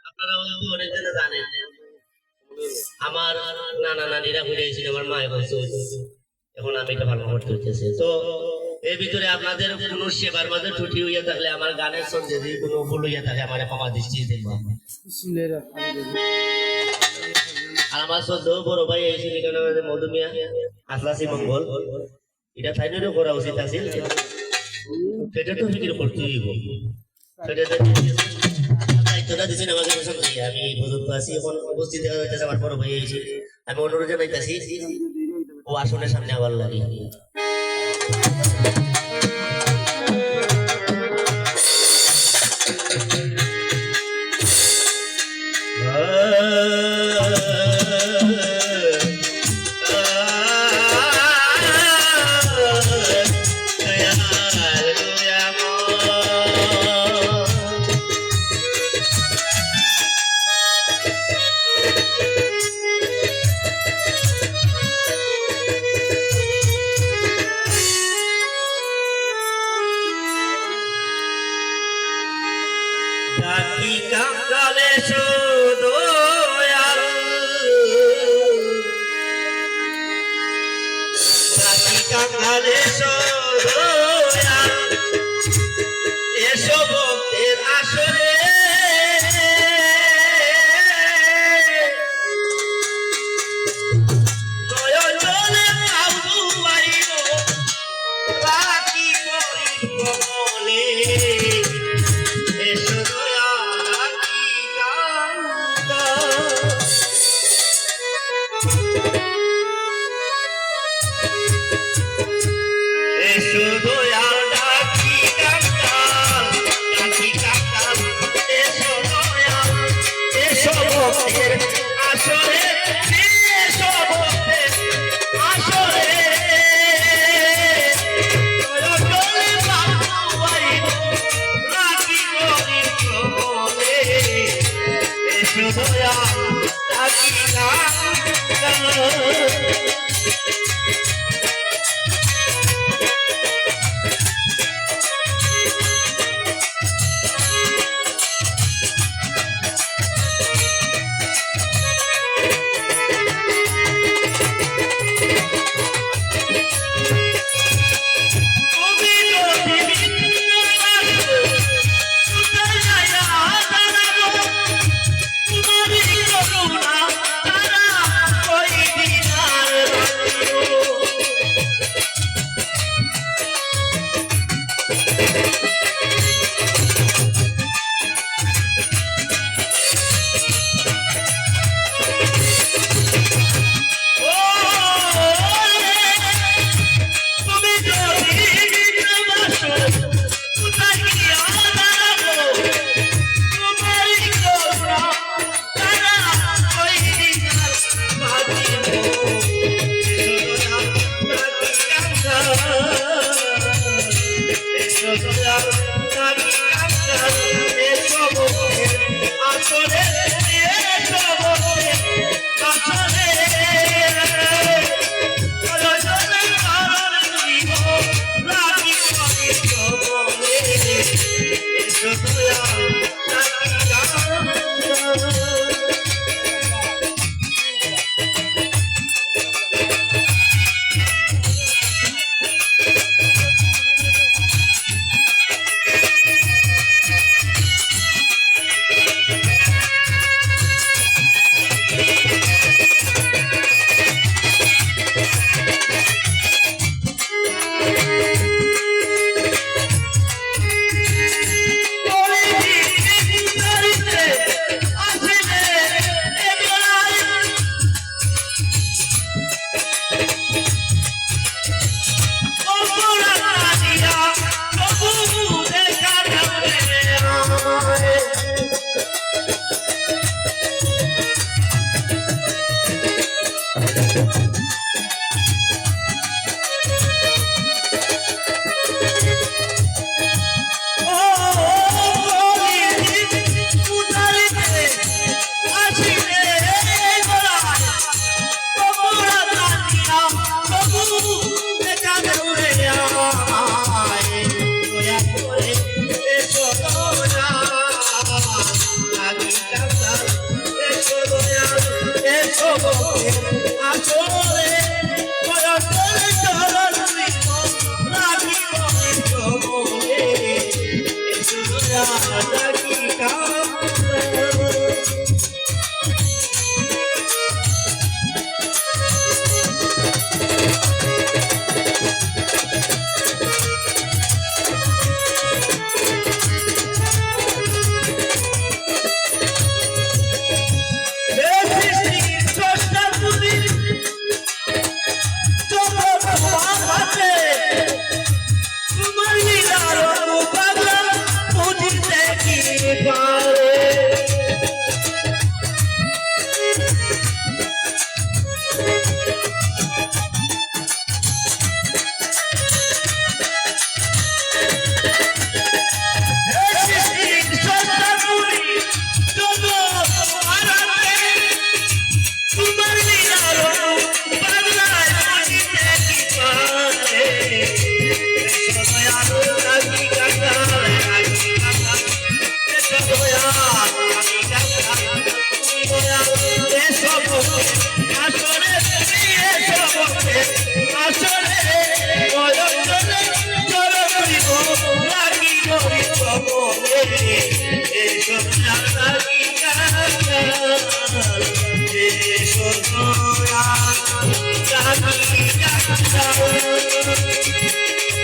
আপনারা হয়তো অনেকজনে জানেন আমার নানা নানিরা ঘুরে এসেছিল, আমার মায়ের বয়স হয়েছে, এখন আমি এটা ভালো করতে হইতেছে। তো এর ভিতরে আপনাদের কোন সেবার মাঝে ত্রুটি হইয়া থাকলে, আমার গানের সঙ্গে যদি কোনো ভুল হইয়া থাকে, আমার ক্ষমা দৃষ্টি দেখবো। আর আমার সদ্য বড় ভাই এসেছিল এখানে, মধুমিয়া আসলাসি মঙ্গল, এটা তাইনেরও করা উচিত আছে, সেটা তো ফিকির করতেই হইব। সেটা দায়িত্বটা দিচ্ছেন আমাকে, আমি প্রযুক্ত আছি, এখন উপস্থিত হইতেছে আমার বড় ভাই এসে, আমি অনুরোধ জানাইতেছি ও আসনের সামনে আবার লাগে। ডাকি কাঙ্গালে দয়াল, ডাকি কাঙ্গালে দয়াল, এসো ভক্তের আসরে, নয়ন জলে আবু আইব, রাখি করিব বলে, এসো দয়াল ডাকি কাঙ্গাল, ডাকি কাঙ্গাল, এসো দয়াল, এসো ভক্তের আসরে, এসো ভক্তের আসরে, জলে বাবু আইব, রাখি করিব বলে, এসো দয়াল ডাকি কাঙ্গাল। করুণা তারা ওই দিনার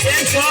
Eso